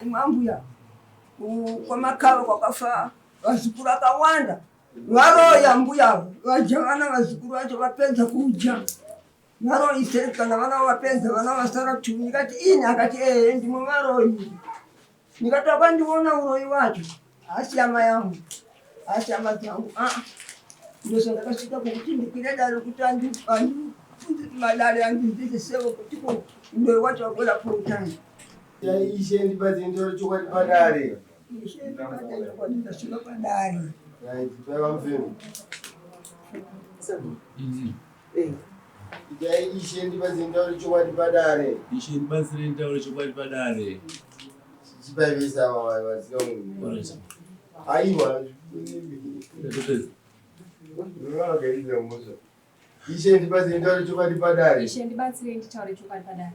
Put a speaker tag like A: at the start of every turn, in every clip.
A: imwambuya kwa makao kwa kafa wazukuru akawanda waroya mbuya wajana wazukuru wacho wapenza kuja waro iserikana wana wapenza wana wasara chumi kati ini akati ndimo waroyi nikatoka ndiona uroyi wacho asiama yangu asiama zangu ndio sasa kasika kukutindikira dalo kutandu malale yangu sewo kutiko ndio wacho wakola protani
B: ya ishendi basi ndio chukua padare
A: ishendi basi kwa ndashika padare
B: ya ipewa mfemo ya ishendi basi ndio chukua padare
C: ishendi basi ndio chukua padare
B: sipai sawa wasio aiwa ishendi basi ndio chukua padare
D: ishendi basi ndio chukua padare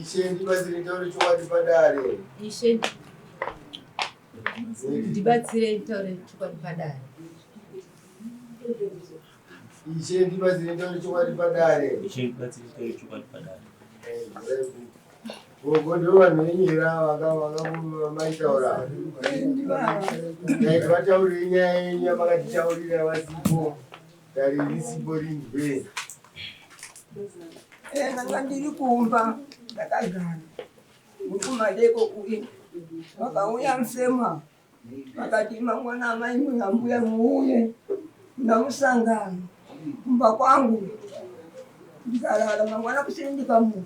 B: ishendi basi ndio chukua padare
D: ishendi dibatsire ntaure chukwa padare
B: ishendi basi ndio chukua padare
C: ishendi basi ndio chukua padare
B: Gogo wamenyira wanga maitaura ndivatauri nyaya makatitaurira wasipo dari risipo rimbe
A: nanga ndiri kumba ndakagara mukumadeko kuyi wakauya msema wakati mwana amai muyambuya muuye namusangano kumba kwangu ndikalala mangwana kusini ndikamuka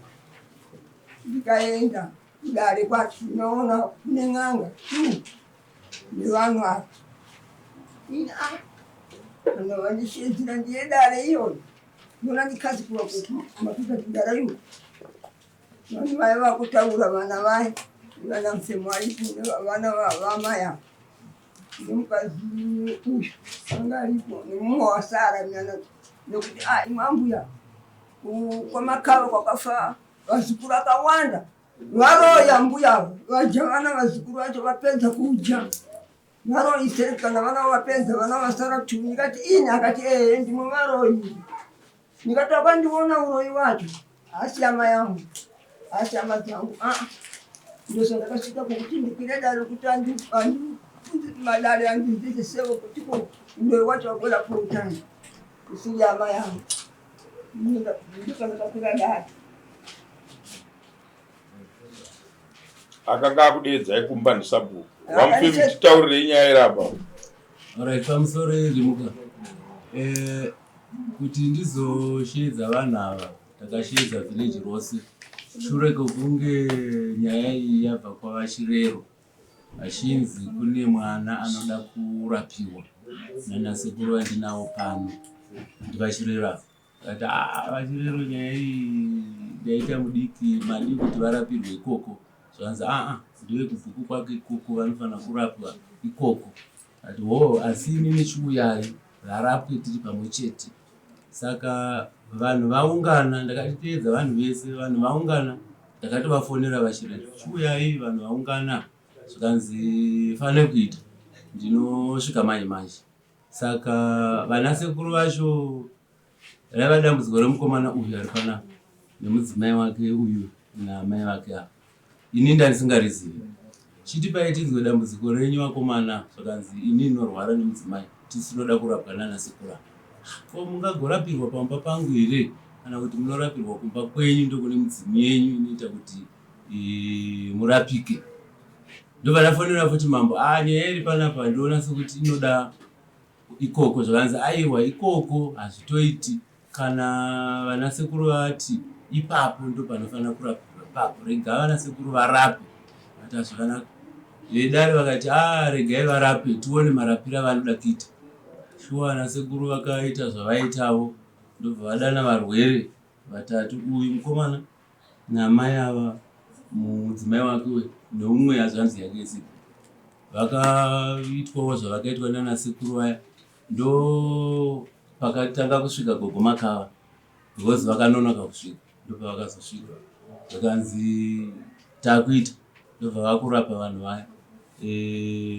A: ndikaenda kudare kwati naona kune ng'anga ni vanhu apa ina vandishedzira ndiye dare iyoyo nona ndikazi kuva kumakuta kudara iyo vanhu vai vakutaura vana vai vana msemo aripo vana vamaya nemukazi uyu anga aripo nemumwe wasara mwana nekuti imwambuya kwa makao kwakafa wazukuru akawanda waroya mbuya wajana wazukuru wacho wapenza kuja waro iserikana wana wapenza wana wasara chumi kati ini akati ndimo waroyi nikatoka ndiona uroyi wacho asiama yangu asiama zangu ndio sasa kasika kukutindikira dalo kutandu malale yangu sewo kutiko ndio wacho wakola protani usiyama yangu ndio kana kapira dalo
E: akanga kudedza ikumba ndisabu wamfimi titaurire nyaya irapa
C: alright pamusoro irimuka kuti ndizoshedza vanhu ava takashedza village rose shure kwekunge nyaya iyi yabva kwavachirero vachinzi kune mwana anoda kurapiwa nanasekuru vandinawo pano kuti vachirero ava kati vachirero nyaya iyi ndaita mudiki madi kuti varapirwe ikoko zvanzi ndiwe kubhuku kwake ikoko vanofanira kurapwa ikoko ati asi inini chiuyai varapwe tiri pamwe chete. Saka vanhu vaungana, ndakati teedza vanhu vese, vanhu vaungana, ndakatovafonera vachirero chiuyai vanhu vaungana zvikanzi fane kuita ndinosvika manje manje. Saka vanasekuru vacho raiva dambudziko remukomana uyu ari panapa nemudzimai wake uyu namai vake apa. Ini ndandisingarizivi. Chiti paitidzwe dambudziko renyu vakomana zvakanzi ini norwara nemudzimai tisinoda kurapwa nanasekuru. Ko mungagorapirwa pamba pangu here kana kuti munorapirwa kumba kwenyu ndokune mudzimu yenyu inoita kuti murapike. Ndovanafonera futi mambo nyaya iri panapa ndinoona sekuti inoda ikoko zvakanzi aiwa ikoko hazvitoiti kana vanasekuru vati ipapo ndo panofanira kurapirwa ipapo rega vanasekuru varape ati hazvakanaka. Vedare vakati regai varape tione marapiro avanoda kuita. Shuwa vanasekuru vakaita zvavaitavo ndobva vadana varwere vatatu, uyu mukomana namai ava mudzimai wake neumwe hazvanzi yake sipo. Vakaitwawo zvavakaitwa nanasekuru vaya ndo pakatanga kusvika gogo Makava because vakanonoka kusvika ndobva vakazosvika zvakanzi takuita ndobva vakurapa vanhu vaya.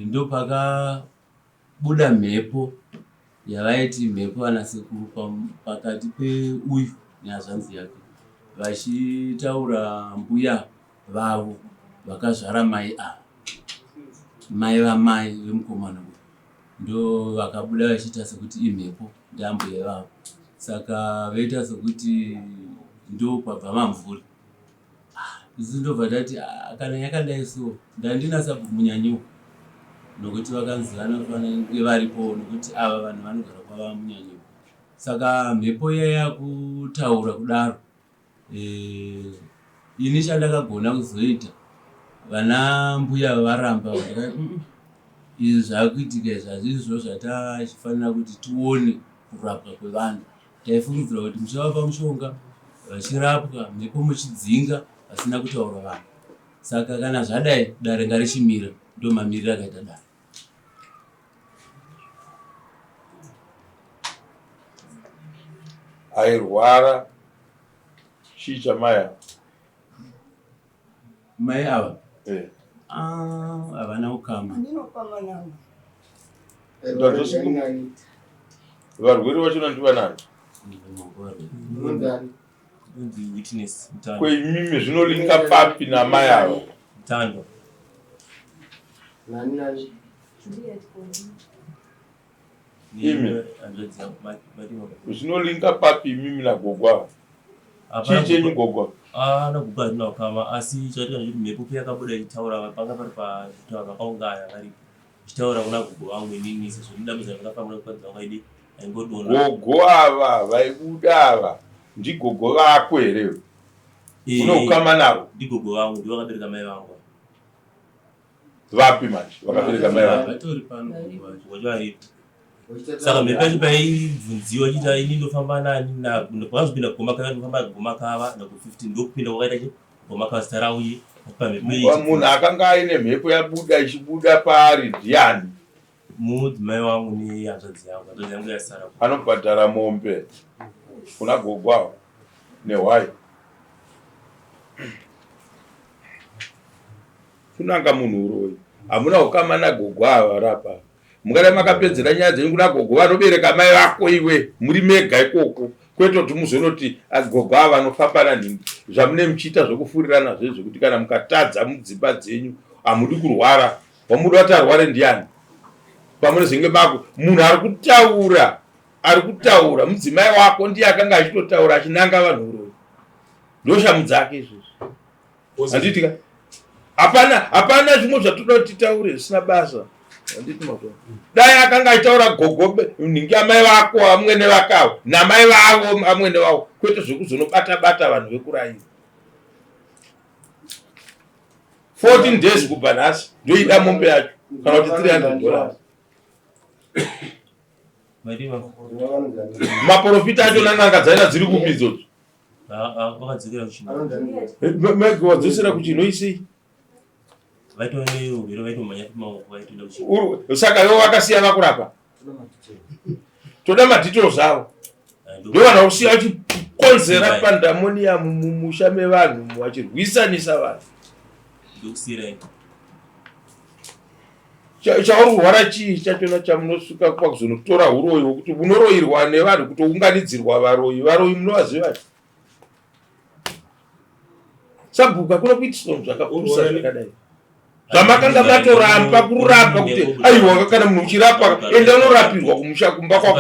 C: Ndo pakabuda mhepo yavaiti mhepo vanasekuru pakati peuyu nehazvanzi yake vachitaura mbuya vavo vakazvara mai ava, mai vamai vemukomana ndo vakabuda vachiita sekuti imhepo ndambuya vavo, saka vaita sekuti ndo kwabva mamvuri. Isu ndobva tati kana yakadai so ndandinasa munyanyuka, nokuti vakanzi vanofanira kunge varipo nokuti ava vanhu vanogara kwava munyanyuka. Saka mhepo yaya kutaura kudaro, ini chandakagona kuzoita vana mbuya varamba izvi zvakuitika izvi hazvizvo zvatachifanira kuti tione kurapwa kwevanhu. Taifungidzira kuti muchavapa mushonga vachirapwa mhepo muchidzinga vasina kutaura vanhu. Saka kana zvadai dare ngarichimira, ndo mamiriro akaita dare.
E: Airwara chii chamaya?
C: Mai ava havana ukama.
A: Ndinokama navo.
E: Varwere vachona ndivanani? Kweimimi zvinolinga papi namai ava?
F: Tando.
E: Imi zvinolinga papi imimi nagogo ava? Chii chenyu gogo?
F: Nagogo hatina ukama, asi chatika kuti mhepo pia yakabuda ichitaura panga pari pazvitaura vakaungana varipo ichitaura kuna gogo vangu inini sezvo ndidambudzana vakafambira kukwadza vangaidi aingodona.
E: Gogo ava vaibuda ava ndigogo vako here? Uno ukama navo?
F: Ndigogo vangu ndivo vakabereka mai vangu.
E: Vapi manje vakabereka mai vangu?
C: Vatori pano
F: varipo. Saka mhepo yacho paibvunziwa chita ini ndofamba nani pakazopinda kugoma kava ndofamba kugoma kava naku15 ndokupinda kwakaita goma kava zita rauye akupa mhepo iyi.
E: Munhu akanga aine mhepo yabuda ichibuda paari ndiani?
F: Mudzimai wangu nehanzvadzi yangu, hanzvadzi yangu yasara.
E: Anobhadhara mombe kuna gogo ava nehwai. Kunanga munhu uroyi hamuna ukama nagogo ava rapa. Mungada makapedzera nyaya dzenyu kuna gogo vanobereka mai vako iwe muri mega ikoko, kwete kuti muzonoti gogo ava anofamba nanhingi. Zvamune muchiita zvokufurirana zvezvo kuti kana mukatadza mudzimba dzenyu hamudi kurwara, wamuda kuti arware ndiani? Pamunozenge mako munhu ari kutaura mudzimai wako ndiye akanga achitotaura achinanga vanhu uroyi. Ndoshamu dzake izvozvo. Handitika hapana zvimwe zvatoda kuti titaure zvisina basa. Handiti matoro. Dai akanga achitaura gogo nhingi amai vako amwene vakavo namai vavo amwene vavo, kwete zvekuzonobata vanhu vekuraira. 14 days kubva nhasi ndoida mombe yacho kana kuti $300. Maprofita acho nananga dzaina dziri kupi idzodzo?
F: Vakadzikira kuchino.
E: Mega wadzosera kuchinoisei? Saka ivo vakasiya vakurapa. Toda madetails avo. Ndovana kusiya vachikonzera pandemonium mumusha mevanhu vachirwisanisa vanhu. Chaurwara chii chachona chamunosvika kwakuzonotora uroyi hwokuti unoroyirwa nevanhu kutounganidzirwa varoyi munovaziva. Sabhuku hakuna kuitiswa zvakapusa zvakadai. Zvamakanga matoramba kurapa kuti aiwa kana munhu uchirapa enda unorapirwa kumusha kumba kwako.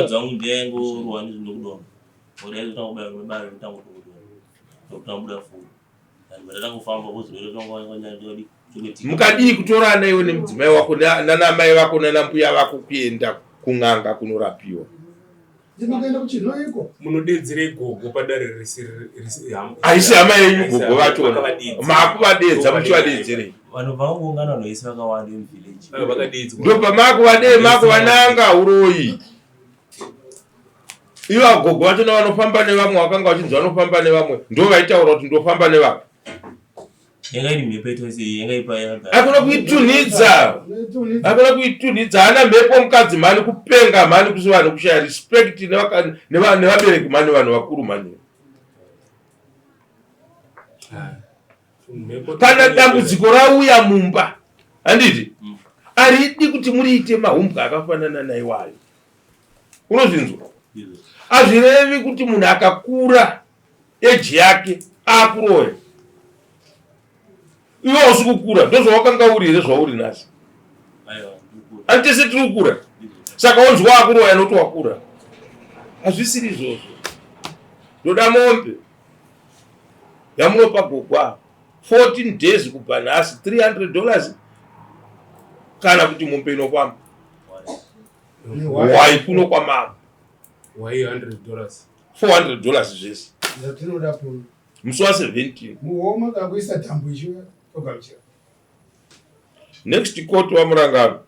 E: Mukadii kutorana iwe nemudzimai wako nanamai vako nanambuya vako kuenda kun'anga kunorapiwa?
B: Ndinoenda kuchinoiko?
G: Munodedzere gogo padare
E: haisi hama yenyu gogo vachona. Makuvadedza muchivadedzerei?
F: Vanhu vangoungana vanhu vese vakawanda muvillage.
G: Vakadedzwa.
E: Ndo pamakuvadei makuvananga uroyi. Ivo gogo vachona vanofamba nevamwe vakanga vachinzi vanofamba nevamwe ndo vaitaura kuti ndofamba nevamwe.
F: Yanga iri mhepo yetose yanga ipa yanga.
E: Hakuna kuitunhidza hana mhepo mukadzi mhani kupenga mhani kusi vanhu kushaya respect nevabereki mhani vanhu vakuru mhani. Kana dambudziko rauya mumba handiti aridi kuti muriite mahumbwa akafanana naiwayo. Unozvinzwa? Hazvirevi kuti munhu akakura eji yake akuroya iwe usi kukura ndozvawakanga uri here zvauri nhasi ani tese tiri kukura saka onzi waakuroya noti wakura hazvisiri izvozvo ndoda mombe yamunopa gogwa 14 days kubva nhasi $300 kana kuti mombe inokwama wai kuno kwamama
G: wai $100
E: $400 zvese
B: Zatinoda po.
E: musi wa17
B: Muhoma kakuisa tambo icho togamuchira.
E: next court wamurangano